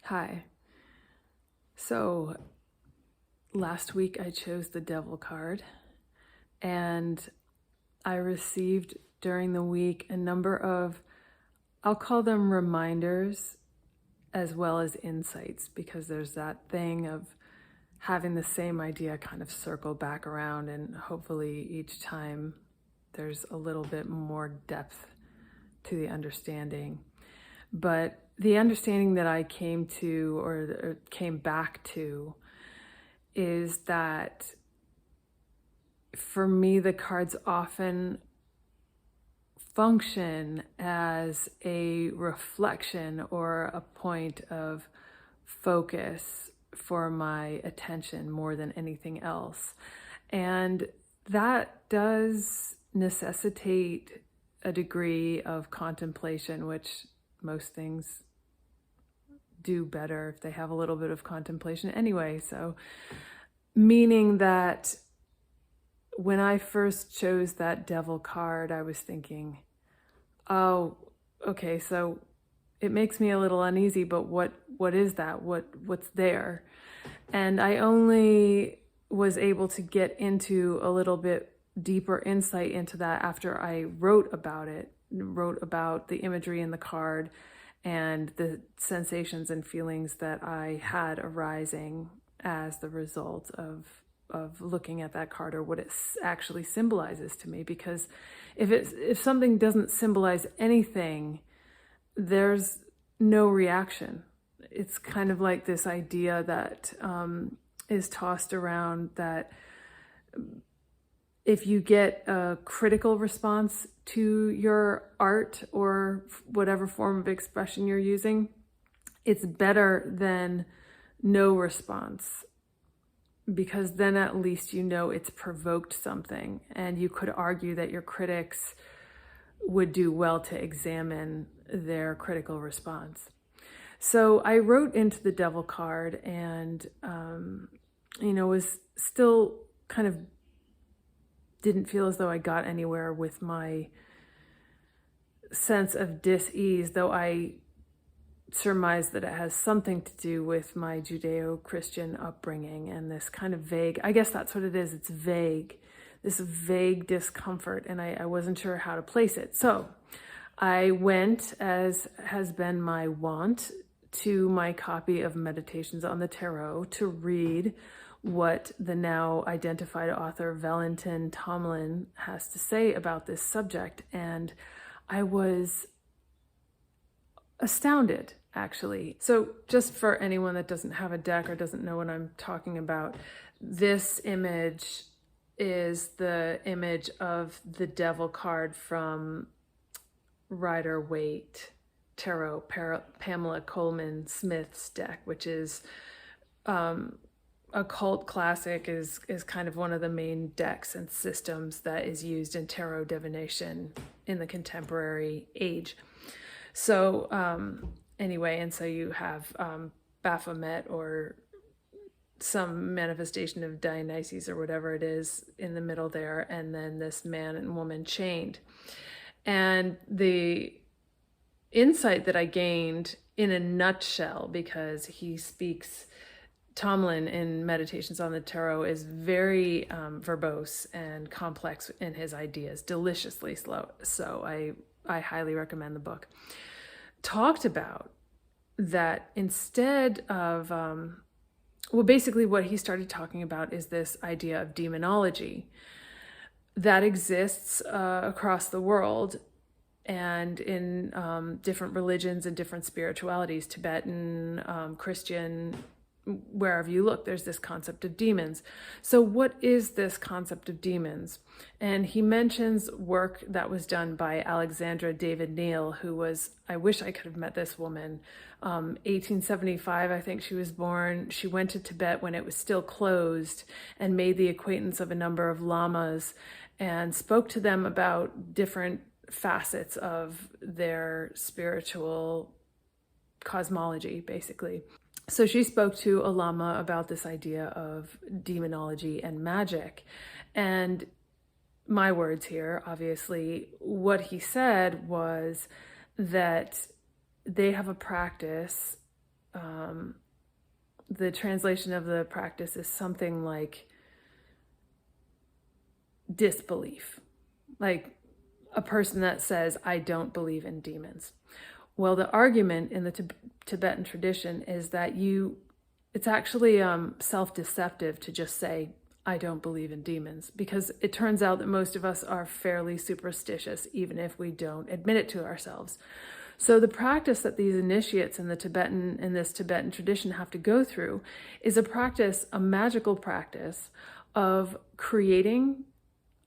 Hi. So last week I chose the Devil card, and I received during the week a number of, I'll call them reminders as well as insights, because there's that thing of having the same idea kind of circle back around, and hopefully each time there's a little bit more depth to the understanding. But the understanding that I came to, or came back to, is that for me, the cards often function as a reflection or a point of focus for my attention more than anything else. And that does necessitate a degree of contemplation, which most things do better if they have a little bit of contemplation anyway. So, meaning that when I first chose that Devil card, I was thinking, oh, okay, so it makes me a little uneasy, but what is that? What's there? And I only was able to get into a little bit deeper insight into that after I wrote about the imagery in the card and the sensations and feelings that I had arising as the result of looking at that card, or what it actually symbolizes to me. Because if something doesn't symbolize anything, there's no reaction. It's kind of like this idea that is tossed around, that if you get a critical response to your art or whatever form of expression you're using, it's better than no response, because then at least you know it's provoked something. And you could argue that your critics would do well to examine their critical response. So I wrote into the Devil card, and was still kind of didn't feel as though I got anywhere with my sense of dis-ease, though I surmise that it has something to do with my Judeo-Christian upbringing and this kind of vague, I guess that's what it is, it's vague, this vague discomfort, and I wasn't sure how to place it. So I went, as has been my wont, to my copy of Meditations on the Tarot to read what the now identified author Valentin Tomlin has to say about this subject. And I was astounded, actually. So just for anyone that doesn't have a deck or doesn't know what I'm talking about, this image is the image of the Devil card from Rider-Waite Tarot, Pamela Coleman Smith's deck, which is a cult classic, is kind of one of the main decks and systems that is used in tarot divination in the contemporary age. So anyway, and so you have Baphomet, or some manifestation of Dionysus or whatever it is in the middle there, and then this man and woman chained. And the insight that I gained in a nutshell, because he speaks, Tomlin in Meditations on the Tarot is very verbose and complex in his ideas, deliciously slow. So I highly recommend the book. Talked about that instead of, basically what he started talking about is this idea of demonology that exists across the world and in different religions and different spiritualities, Tibetan, Christian, wherever you look, there's this concept of demons. So what is this concept of demons? And he mentions work that was done by Alexandra David Neal, who was, I wish I could have met this woman, 1875, I think she was born. She went to Tibet when it was still closed and made the acquaintance of a number of lamas and spoke to them about different facets of their spiritual cosmology, basically. So she spoke to a lama about this idea of demonology and magic. And my words here, obviously, what he said was that they have a practice the translation of the practice is something like disbelief, like a person that says, I don't believe in demons. Well, the argument in the Tibetan tradition is that it's actually self-deceptive to just say, I don't believe in demons, because it turns out that most of us are fairly superstitious, even if we don't admit it to ourselves. So the practice that these initiates in this Tibetan tradition have to go through is a magical practice of creating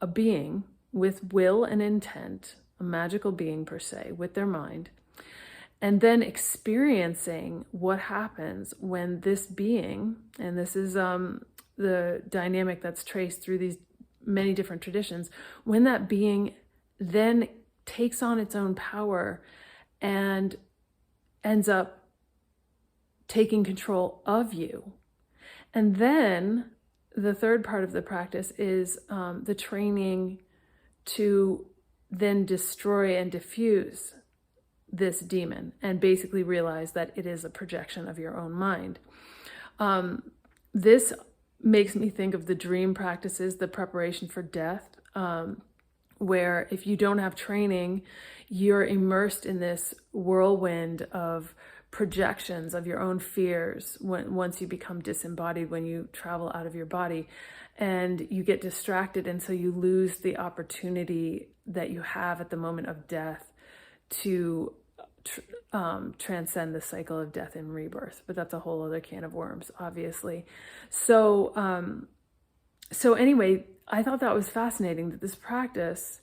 a being with will and intent, a magical being per se, with their mind, and then experiencing what happens when this being, and this is the dynamic that's traced through these many different traditions, when that being then takes on its own power and ends up taking control of you. And then the third part of the practice is the training to then destroy and diffuse this demon and basically realize that it is a projection of your own mind. This makes me think of the dream practices, the preparation for death, where if you don't have training, you're immersed in this whirlwind of projections of your own fears once you become disembodied, when you travel out of your body, and you get distracted, and so you lose the opportunity that you have at the moment of death to transcend the cycle of death and rebirth. But that's a whole other can of worms, obviously. So anyway, I thought that was fascinating, that this practice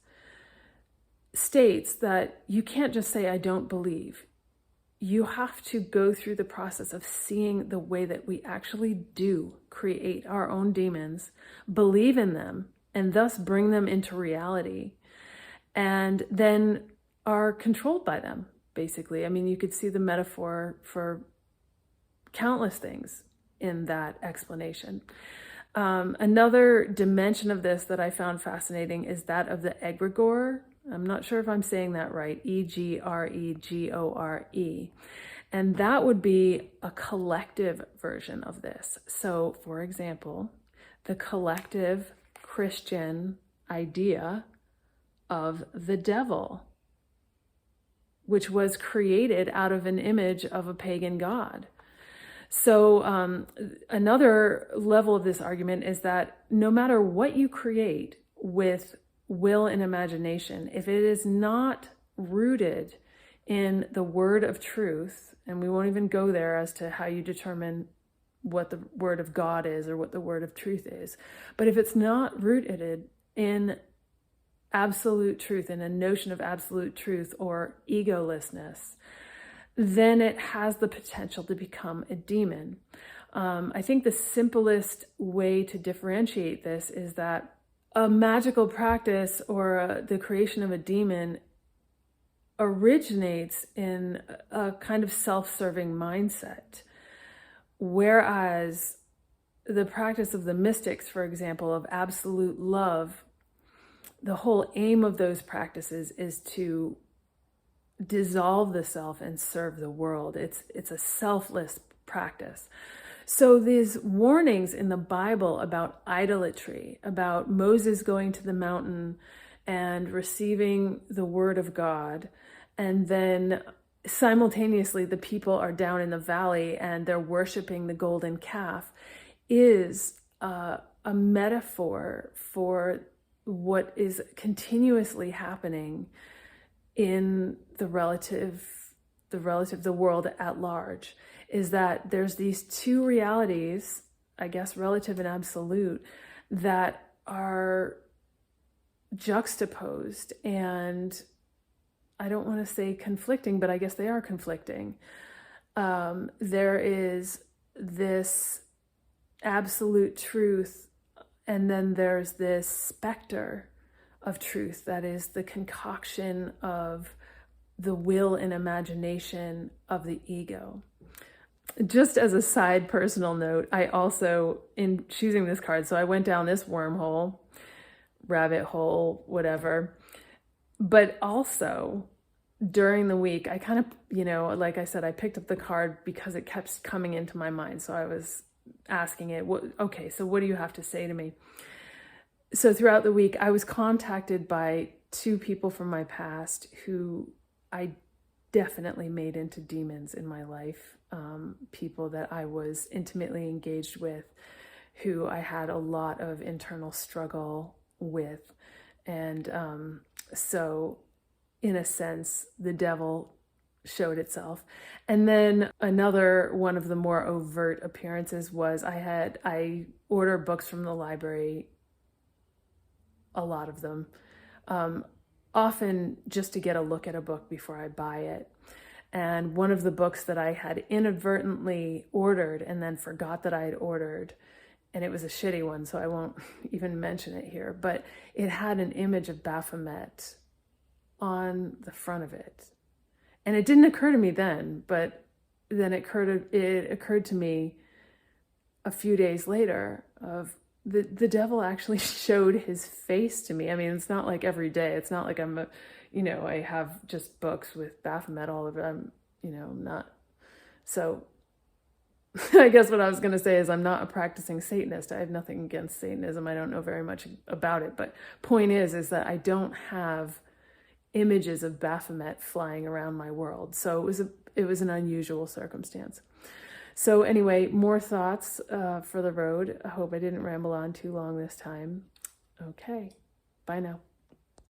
states that you can't just say, I don't believe. You have to go through the process of seeing the way that we actually do create our own demons, believe in them, and thus bring them into reality, and then are controlled by them, basically. I mean, you could see the metaphor for countless things in that explanation. Another dimension of this that I found fascinating is that of the egregore. I'm not sure if I'm saying that right, egregore. And that would be a collective version of this. So, for example, the collective Christian idea of the devil, which was created out of an image of a pagan god. So another level of this argument is that no matter what you create with will and imagination, if it is not rooted in the word of truth, and we won't even go there as to how you determine what the word of God is or what the word of truth is, but if it's not rooted in absolute truth, in a notion of absolute truth or egolessness, then it has the potential to become a demon. I think the simplest way to differentiate this is that a magical practice or the creation of a demon originates in a kind of self-serving mindset, whereas the practice of the mystics, for example, of absolute love, the whole aim of those practices is to dissolve the self and serve the world. It's a selfless practice. So these warnings in the Bible about idolatry, about Moses going to the mountain and receiving the word of God, and then simultaneously the people are down in the valley and they're worshiping the golden calf, is a metaphor for what is continuously happening in the world at large, is that there's these two realities, I guess relative and absolute, that are juxtaposed, and I don't want to say conflicting, but I guess they are conflicting. There is this absolute truth, and then there's this specter of truth that is the concoction of the will and imagination of the ego. Just as a side personal note, I also, in choosing this card, so I went down this wormhole, rabbit hole, whatever, but also during the week, I kind of, like I said, I picked up the card because it kept coming into my mind. So I was asking it, okay, so what do you have to say to me? So throughout the week, I was contacted by two people from my past who I definitely made into demons in my life. People that I was intimately engaged with, who I had a lot of internal struggle with. And so in a sense, the devil showed itself. And then another one of the more overt appearances was I order books from the library, a lot of them, often just to get a look at a book before I buy it. And one of the books that I had inadvertently ordered and then forgot that I had ordered, and it was a shitty one, so I won't even mention it here, but it had an image of Baphomet on the front of it. And it didn't occur to me then, but then it occurred to me a few days later of the devil actually showed his face to me. I mean, it's not like every day. It's not like I have just books with Baphomet all over. I'm, not. So I guess what I was going to say is I'm not a practicing Satanist. I have nothing against Satanism. I don't know very much about it. But point is that I don't have images of Baphomet flying around my world. So it was an unusual circumstance. So anyway, more thoughts for the road. I hope I didn't ramble on too long this time. Okay, bye now.